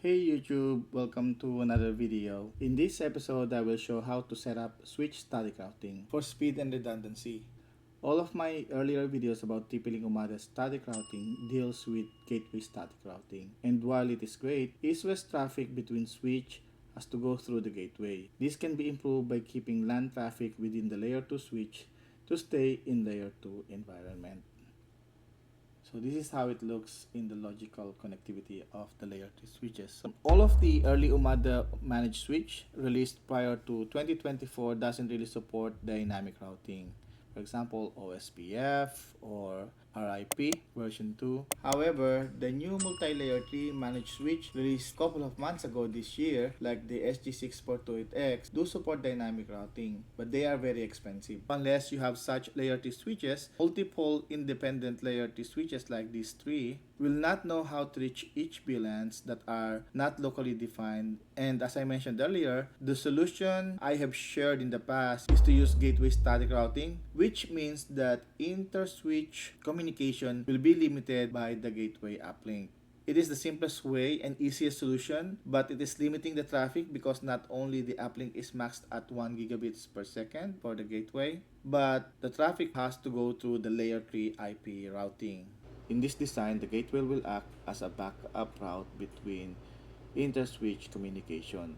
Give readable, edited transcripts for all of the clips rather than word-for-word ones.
Hey YouTube, welcome to another video. In this episode, I will show how to set up switch static routing for speed and redundancy. All of my earlier videos about TP-Link Umada static routing deals with gateway static routing. And while it is great, east-west traffic between switch has to go through the gateway. This can be improved by keeping LAN traffic within the layer 2 switch to stay in layer 2 environment. So this is how it looks in the logical connectivity of the layer 2 switches. All of the early Umada managed switch released prior to 2024 doesn't really support dynamic routing. For example, OSPF or RIP version 2. However, the new multi-layer 3 managed switch released a couple of months ago this year, like the SG6428X, do support dynamic routing, but they are very expensive. Unless you have such layer 3 switches, multiple independent layer 3 switches like these three will not know how to reach each VLANs that are not locally defined. And as I mentioned earlier, the solution I have shared in the past is to use gateway static routing, which means that inter-switch communication will be limited by the gateway uplink. It is the simplest way and easiest solution, but it is limiting the traffic because not only the uplink is maxed at 1 gigabits per second for the gateway, but the traffic has to go through the layer 3 IP routing. In this design, the gateway will act as a backup route between inter-switch communication.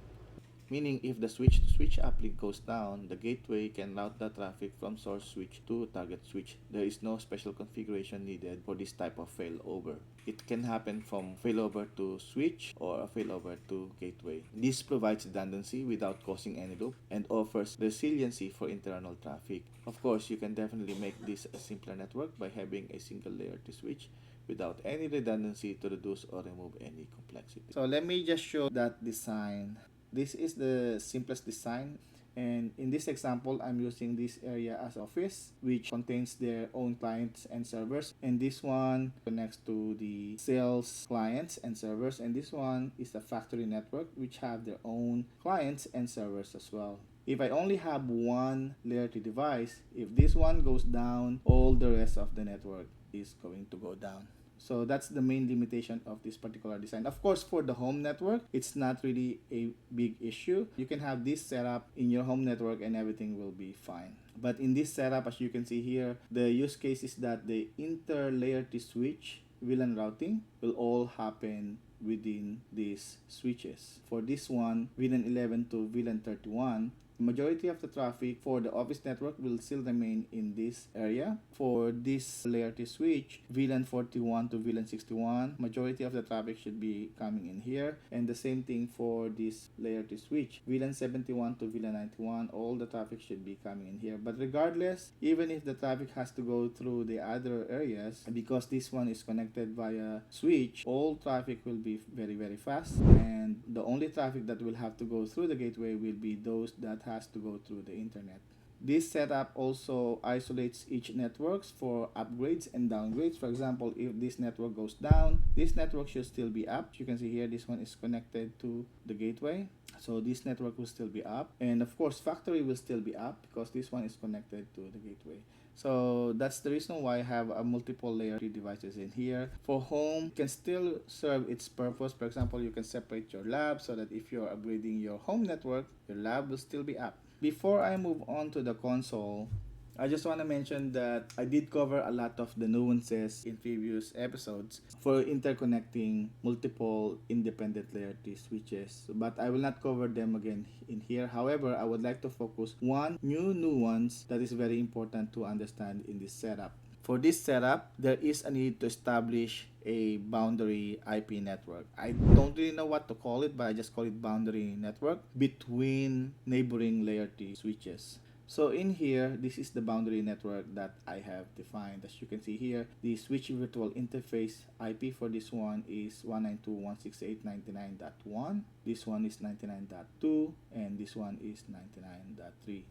Meaning if the switch-to-switch uplink goes down, the gateway can route the traffic from source switch to target switch. There is no special configuration needed for this type of failover. It can happen from failover to switch or a failover to gateway. This provides redundancy without causing any loop and offers resiliency for internal traffic. Of course, you can definitely make this a simpler network by having a single layer to switch without any redundancy to reduce or remove any complexity. So let me just show that design. This is the simplest design, and in this example I'm using this area as office, which contains their own clients and servers, and this one connects to the sales clients and servers, and this one is a factory network which have their own clients and servers as well. If I only have one layer 2 device, if this one goes down, all the rest of the network is going to go down. So that's the main limitation of this particular design. Of course, for the home network, it's not really a big issue. You can have this setup in your home network and everything will be fine. But in this setup, as you can see here, the use case is that the inter-layer to switch VLAN routing will all happen within these switches. For this one, VLAN 11 to VLAN 31, majority of the traffic for the office network will still remain in this area. For this layer 2 switch, VLAN 41 to VLAN 61, majority of the traffic should be coming in here. And the same thing for this layer 2 switch, VLAN 71 to VLAN 91, all the traffic should be coming in here. But regardless, even if the traffic has to go through the other areas, because this one is connected via switch, all traffic will be very fast, and the only traffic that will have to go through the gateway will be those that has to go through the internet. This setup also isolates each networks for upgrades and downgrades. For example, if this network goes down, this network should still be up. You can see here this one is connected to the gateway, so this network will still be up, and of course factory will still be up because this one is connected to the gateway. So that's the reason why I have a multiple layer 3 devices in here. For home, it can still serve its purpose. For example, you can separate your lab so that if you're upgrading your home network, your lab will still be up. Before I move on to the console, I just want to mention that I did cover a lot of the nuances in previous episodes for interconnecting multiple independent layer 3 switches, but I will not cover them again in here. However, I would like to focus one new nuance that is very important to understand in this setup. For this setup, there is a need to establish a boundary IP network. I don't really know what to call it, but I just call it boundary network between neighboring layer 3 switches. So in here, this is the boundary network that I have defined. As you can see here, the switch virtual interface IP for this one is 192.168.99.1. This one is 99.2, and this one is 99.3.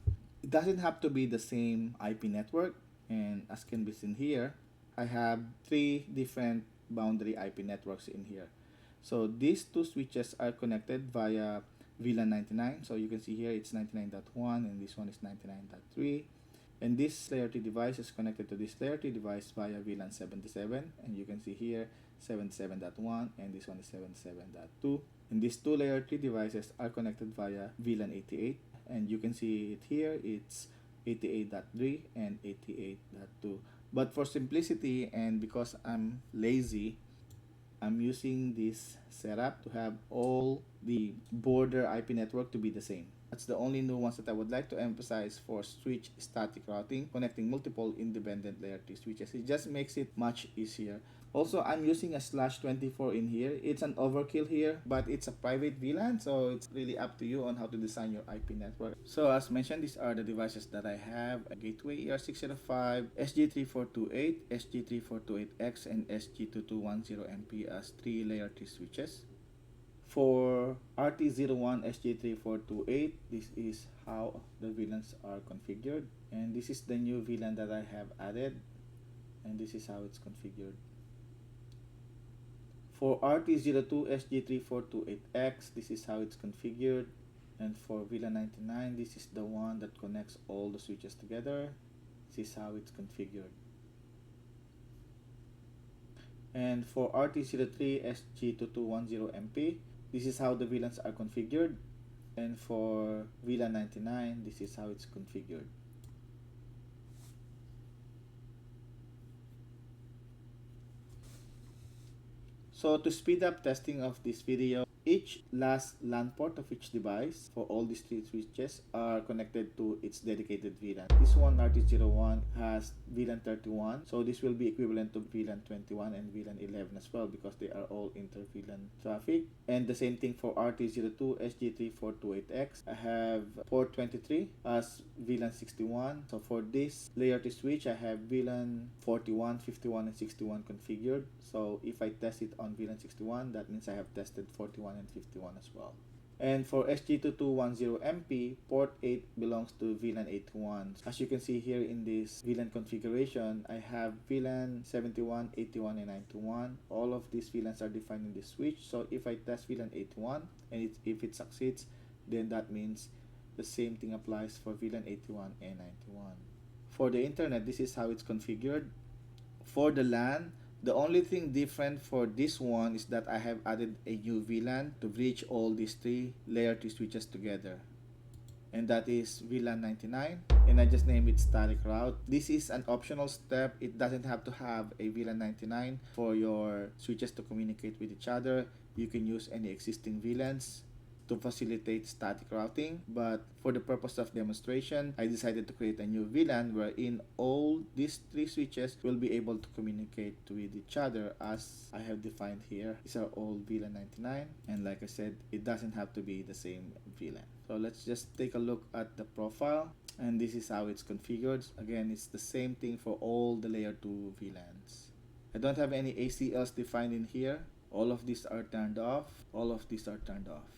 It doesn't have to be the same IP network, and as can be seen here, I have three different boundary IP networks in here. So these two switches are connected via VLAN 99. So you can see here it's 99.1 and this one is 99.3. And this layer 2 device is connected to this layer 2 device via VLAN 77. And you can see here 77.1 and this one is 77.2. And these two layer 3 devices are connected via VLAN 88, and you can see it here, it's 88.3 and 88.2. But for simplicity and because I'm lazy, I'm using this setup to have all the border IP network to be the same. That's the only nuance that I would like to emphasize for switch static routing, connecting multiple independent layer 3 switches. It just makes it much easier. Also, I'm using a /24 in here. It's an overkill here, but it's a private VLAN, so it's really up to you on how to design your IP network. So as mentioned, these are the devices that I have: a Gateway ER605, SG3428, SG3428X, and SG2210MP as 3 layer 3 switches. For RT01 SG3428, this is how the VLANs are configured, and this is the new VLAN that I have added, and this is how it's configured. For RT02 SG3428X, this is how it's configured, and for VLAN 99, this is the one that connects all the switches together. This is how it's configured. And for RT03 SG2210MP, this is how the VLANs are configured, and for VLAN 99, this is how it's configured. So to speed up testing of this video, each last LAN port of each device for all these 3 switches are connected to its dedicated VLAN. This one, RT01, has VLAN 31, so this will be equivalent to VLAN 21 and VLAN 11 as well, because they are all inter-VLAN traffic. And the same thing for RT02 SG3428X. I have port 23 as VLAN 61. So for this layer 2 switch, I have VLAN 41, 51, and 61 configured. So if I test it on VLAN 61, that means I have tested 41 and 51 as well. And for SG2210MP, port 8 belongs to VLAN 81. As you can see here in this VLAN configuration, I have VLAN 71, 81, and 91. All of these VLANs are defined in this switch. So if I test VLAN 81 and if it succeeds, then that means the same thing applies for VLAN 81 and 91. For the internet, this is how it's configured. For the LAN, the only thing different for this one is that I have added a new VLAN to bridge all these 3 layer 2 switches together. And that is VLAN 99, and I just name it static route. This is an optional step. It doesn't have to have a VLAN 99 for your switches to communicate with each other. You can use any existing VLANs to facilitate static routing, but for the purpose of demonstration, I decided to create a new VLAN wherein all these 3 switches will be able to communicate with each other as I have defined here. These are all VLAN 99, and like I said, it doesn't have to be the same VLAN. So let's just take a look at the profile, and this is how it's configured. Again, it's the same thing for all the layer 2 VLANs. I don't have any ACLs defined in here. All of these are turned off. All of these are turned off.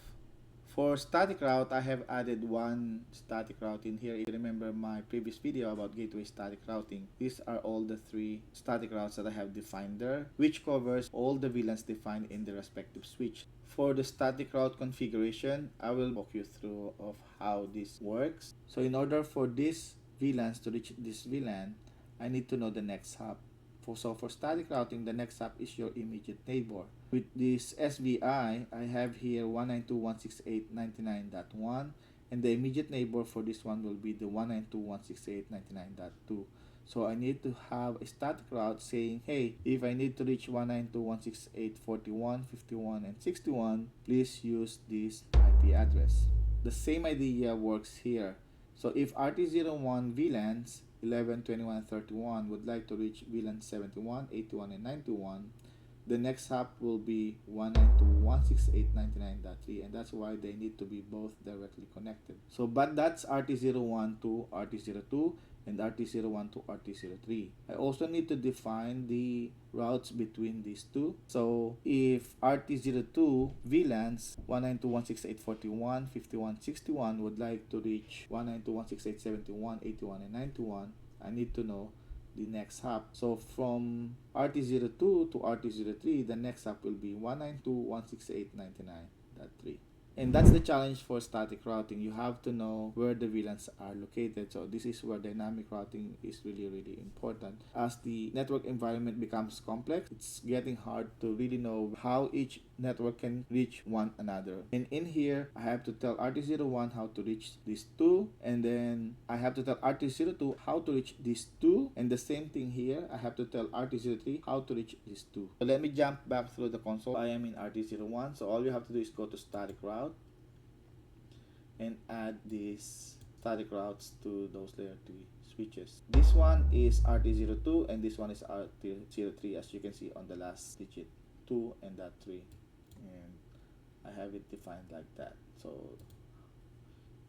For static route, I have added one static route in here. If you remember my previous video about gateway static routing, these are all the 3 static routes that I have defined there, which covers all the VLANs defined in the respective switch. For the static route configuration, I will walk you through of how this works. So in order for these VLANs to reach this VLAN, I need to know the next hop. So for static routing, the next hop is your immediate neighbor. With this SVI, I have here 192.168.99.1, and the immediate neighbor for this one will be the 192.168.99.2. So I need to have a static route saying, hey, if I need to reach 192.168.41, 51, and 61, please use this IP address. The same idea works here. So if RT01 VLANs 11, 21, and 31 would like to reach VLAN 71, 81, and 91, the next hop will be 192.168.99.3, and that's why they need to be both directly connected. So, but that's RT01 to RT02 and RT01 to RT03. I also need to define the routes between these two. So if RT02 VLANs 192.168.41, 51, 61 would like to reach 192.168.71, 81, and 91, I need to know the next hop. So from RT02 to RT03, the next hop will be 192.168.99.3. And that's the challenge for static routing. You have to know where the VLANs are located. So this is where dynamic routing is really important. As the network environment becomes complex, it's getting hard to really know how each network can reach one another. And in here, I have to tell RT01 how to reach these two, and then I have to tell RT02 how to reach these two, and the same thing here, I have to tell RT03 how to reach these two. So let me jump back through the console. I am in RT01, so all you have to do is go to static route and add these static routes to those layer 3 switches. This one is RT02 and this one is RT03, as you can see on the last digit, 2 and that 3. And I have it defined like that. So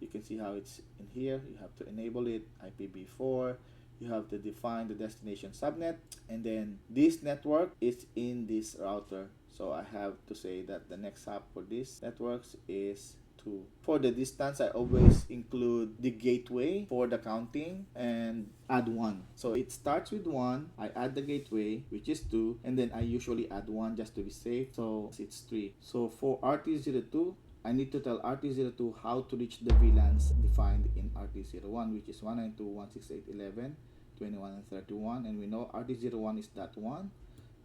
you can see how it's in here. You have to enable it, IPv4. You have to define the destination subnet, and then this network is in this router. So I have to say that the next hop for this networks is 2. For the distance, I always include the gateway for the counting and add 1. So it starts with 1, I add the gateway, which is 2, and then I usually add 1 just to be safe. So it's 3. So for RT02, I need to tell RT02 how to reach the VLANs defined in RT01, which is 192.168.11, 21 and 31, and we know RT01 is that 1,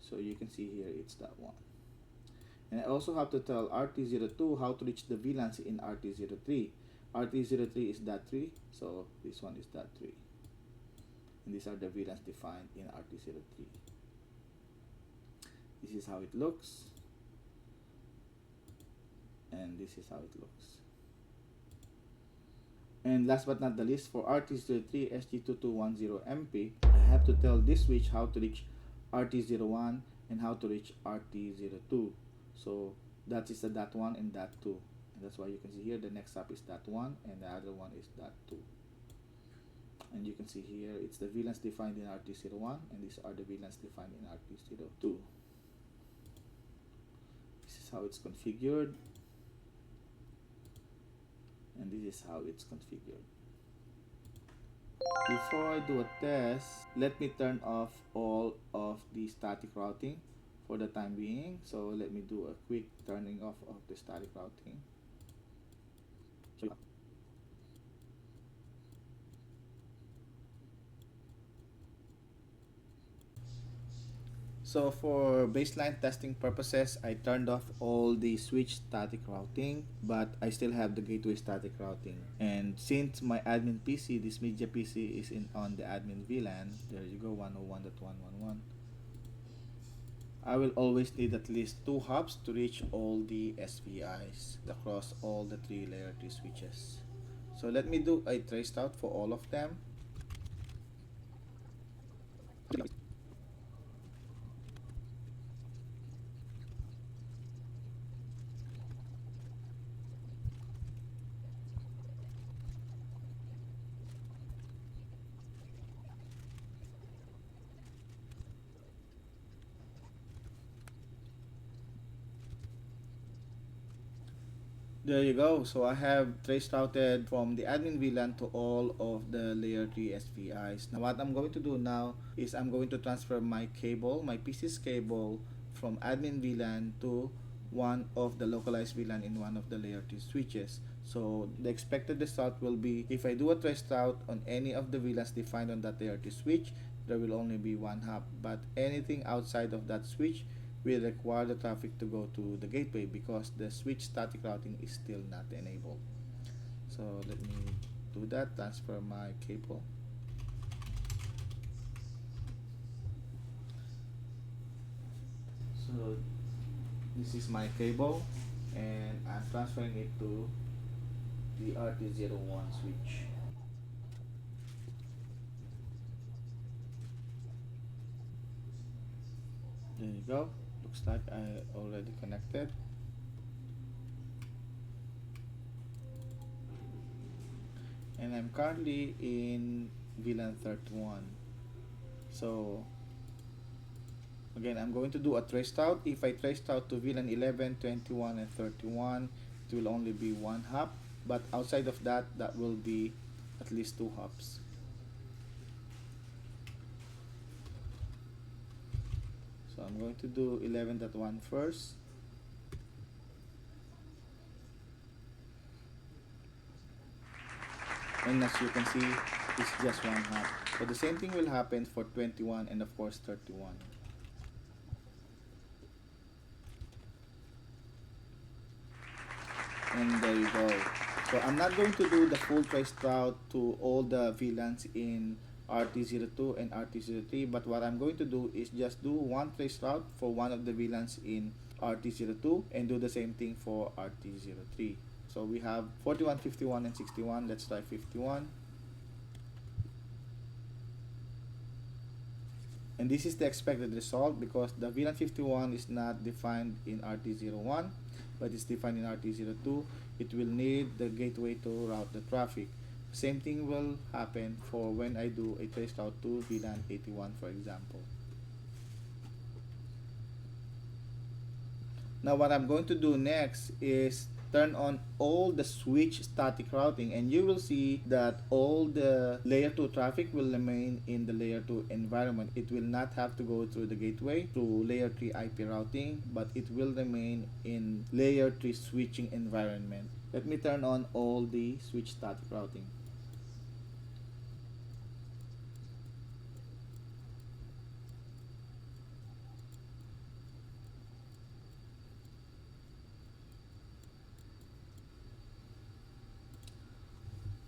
so you can see here it's that 1. And I also have to tell RT02 how to reach the VLANs in RT03. RT03 is that 3, so this one is that 3. And these are the VLANs defined in RT03. This is how it looks. And this is how it looks. And last but not the least, for RT03 SG2210MP, I have to tell this switch how to reach RT01 and how to reach RT02. So that is the that 1 and that 2. And that's why you can see here the next up is that 1 and the other one is that 2. And you can see here it's the VLANs defined in RT01 and these are the VLANs defined in RT02. This is how it's configured. And this is how it's configured. Before I do a test, let me turn off all of the static routing for the time being. So let me do a quick turning off of the static routing. So for baseline testing purposes, I turned off all the switch static routing, but I still have the gateway static routing. And since my admin PC, this media PC is on the admin VLAN, there you go, 101.111. I will always need at least 2 hops to reach all the SVIs across all the 3 layer 3 switches. So let me do a trace route for all of them. There you go. So I have trace routed from the admin VLAN to all of the layer 3 SVIs. Now what I'm going to do now is I'm going to transfer my cable, my PC's cable from admin VLAN to one of the localized VLAN in one of the layer 3 switches. So the expected result will be if I do a trace route on any of the VLANs defined on that layer 3 switch, there will only be 1 hop. But anything outside of that switch will require the traffic to go to the gateway because the switch static routing is still not enabled. So let me do that, transfer my cable. So this is my cable and I'm transferring it to the RT01 switch. There you go. Looks like I already connected. And I'm currently in VLAN 31. So again, I'm going to do a trace route. If I trace route to VLAN 11, 21, and 31, it will only be 1 hop. But outside of that, that will be at least 2 hops. So I'm going to do 11.1 first. And as you can see, it's just one hop. So the same thing will happen for 21 and of course 31. And there you go. So I'm not going to do the full trace route to all the VLANs in RT02 and RT03, but what I'm going to do is just do one trace route for one of the VLANs in RT02 and do the same thing for RT03. So we have 41, 51, and 61. Let's try 51. And this is the expected result because the VLAN 51 is not defined in RT01, but it's defined in RT02. It will need the gateway to route the traffic. Same thing will happen for when I do a trace route to VLAN 81, for example. Now what I'm going to do next is turn on all the switch static routing, and you will see that all the layer 2 traffic will remain in the layer 2 environment. It will not have to go through the gateway through layer 3 IP routing, but it will remain in layer 3 switching environment. Let me turn on all the switch static routing.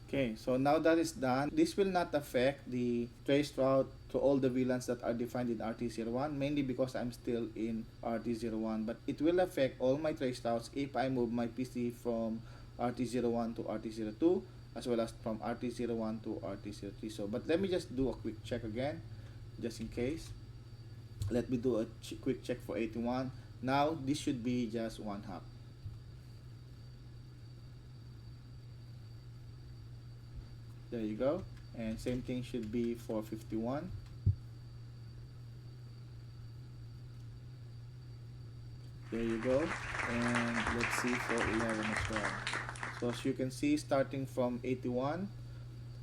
Okay, so now that is done, this will not affect the trace route to all the VLANs that are defined in RT01, mainly because I'm still in RT01, but it will affect all my trace routes if I move my PC from RT01 to RT02, as well as from RT01 to RT03. So, but let me just do a quick check again, just in case. Let me do a quick check for 81. Now, this should be just one hop. There you go. And same thing should be for 51. There you go. And let's see for 11 as well. So as you can see, starting from 81,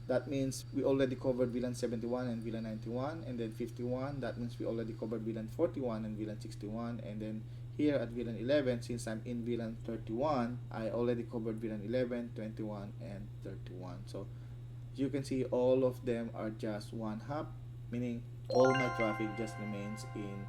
that means we already covered VLAN 71 and VLAN 91, and then 51, that means we already covered VLAN 41 and VLAN 61, and then here at VLAN 11, since I'm in VLAN 31, I already covered VLAN 11, 21, and 31. So you can see all of them are just one hop, meaning all my traffic just remains in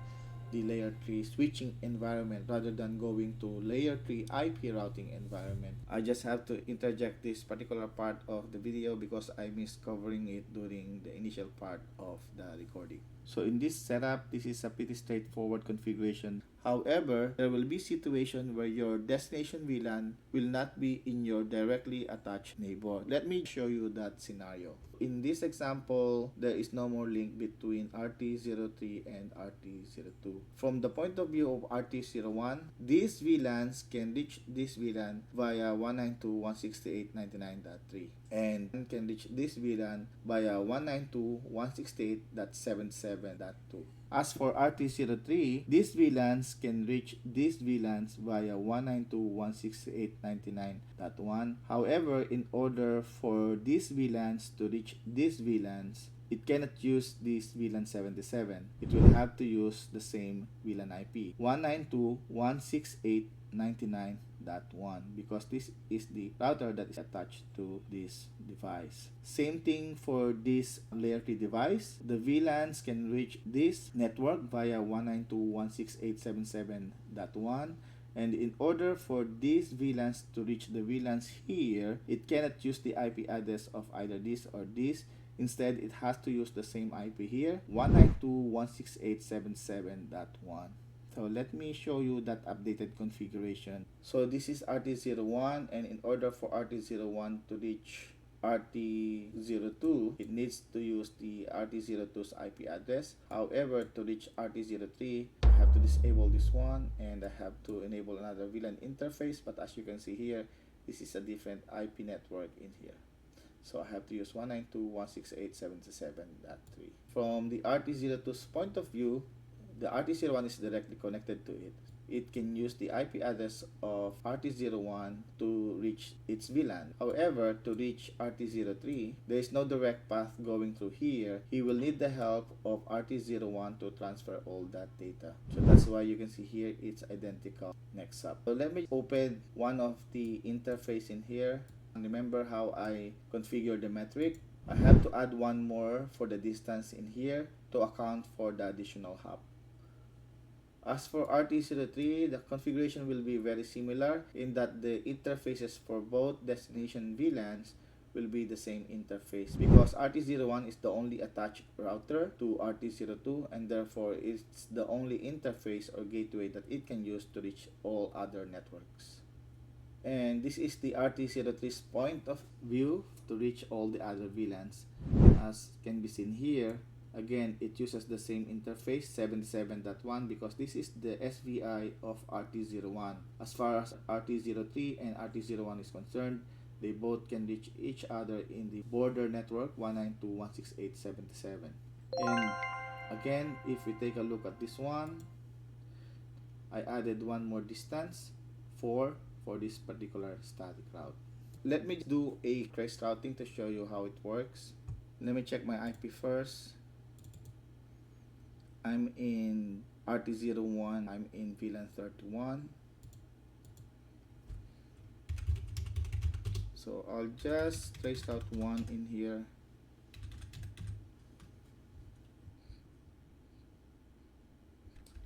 the layer 3 switching environment rather than going to layer 3 IP routing environment. I just have to interject this particular part of the video because I missed covering it during the initial part of the recording. So in this setup, this is a pretty straightforward configuration. However, there will be situation where your destination VLAN will not be in your directly attached neighbor. Let me show you that scenario. In this example, there is no more link between RT03 and RT02. From the point of view of RT01, these VLANs can reach this VLAN via 192.168.99.3 and can reach this VLAN via 192.168.77.2. As for RT03, these VLANs can reach these VLANs via 192.168.99.1. However, in order for these VLANs to reach these VLANs, it cannot use this VLAN 77. It will have to use the same VLAN IP, 192.168.99.1, because this is the router that is attached to this device. Same thing for this layer 3 device. The VLANs can reach this network via 192.168.77.1. And in order for these VLANs to reach the VLANs here, it cannot use the IP address of either this or this. Instead, it has to use the same IP here, 192.168.77.1. So let me show you that updated configuration. So this is RT01, and in order for RT01 to reach RT02, it needs to use the RT02's IP address. However, to reach RT03, I have to disable this one and I have to enable another VLAN interface, but as you can see here, this is a different IP network in here. So I have to use 192.168.77.3. From the RT02's point of view, the RT01 is directly connected to it. It can use the IP address of RT01 to reach its VLAN. However, to reach RT03, there is no direct path going through here. He will need the help of RT01 to transfer all that data. So that's why you can see here it's identical. Next up. So let me open one of the interface in here. Remember how I configure the metric? I have to add one more for the distance in here to account for the additional hop. As for RT03, the configuration will be very similar in that the interfaces for both destination VLANs will be the same interface, because RT01 is the only attached router to RT02, and therefore it's the only interface or gateway that it can use to reach all other networks. And this is the RT03's point of view to reach all the other VLANs. As can be seen here, again, it uses the same interface 77.1 because this is the SVI of RT01. As far as RT03 and RT01 is concerned, they both can reach each other in the border network 192.168.77. And again, if we take a look at this one, I added one more distance, 4, for this particular static route. Let me do a trace routing to show you how it works. Let me check my IP first. I'm in RT01, I'm in VLAN 31. So I'll just trace route 1 in here.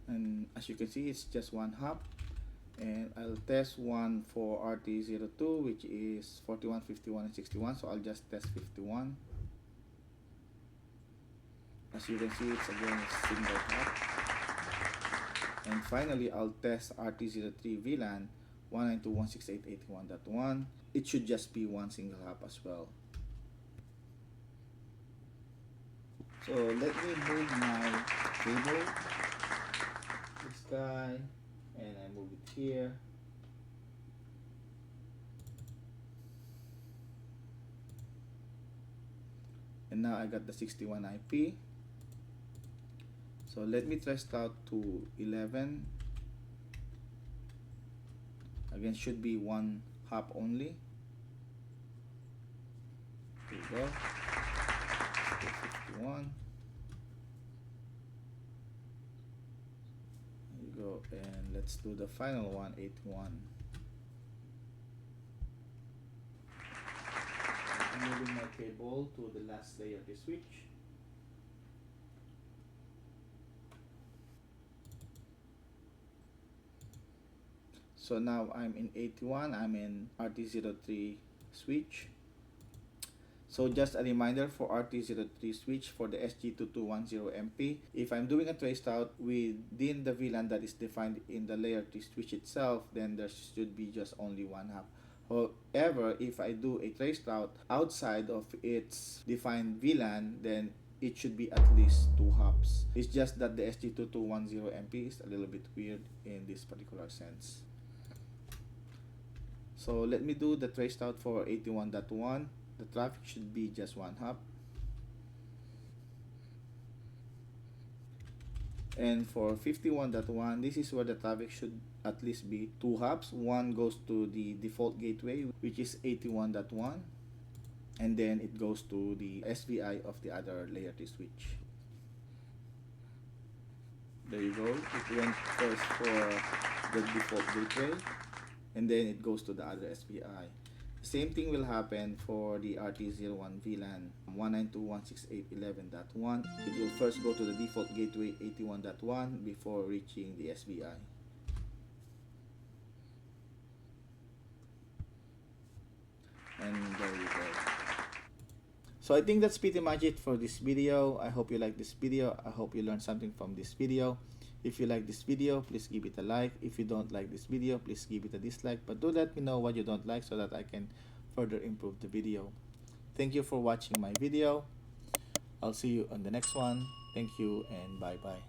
And as you can see, it's just one hop. And I'll test one for RT02, which is 41, 51, and 61. So I'll just test 51. As you can see, it's again a single hop. And finally, I'll test RT03 VLAN 192.168.81.1. It should just be one single hop as well. So let me move my cable, this guy, and I move it here. And now I got the 61 IP. So let me test out to 11. Again, should be one hop only. There we go. 51. Go, and let's do the final one, 81. I'm moving my cable to the last layer of the switch. So now I'm in 81, I'm in RT03 switch. So just a reminder for RT03 switch for the SG2210MP, if I'm doing a trace route within the VLAN that is defined in the layer 3 switch itself, then there should be just only one hop. However, if I do a trace route outside of its defined VLAN, then it should be at least 2 hops. It's just that the SG2210MP is a little bit weird in this particular sense. So let me do the trace route for 81.1. The traffic should be just one hop. And for 51.1, this is where the traffic should at least be 2 hops. One goes to the default gateway, which is 81.1, and then it goes to the SVI of the other layer 3 switch. There you go. It went first for the default gateway, and then it goes to the other SVI. Same thing will happen for the RT01 VLAN 192.168.11.1. It will first go to the default gateway 81.1 before reaching the SVI. And there you go. So I think that's pretty much it for this video. I hope you like this video. I hope you learned something from this video. If you like this video, please give it a like. If you don't like this video, please give it a dislike. But do let me know what you don't like so that I can further improve the video. Thank you for watching my video. I'll see you on the next one. Thank you and bye-bye.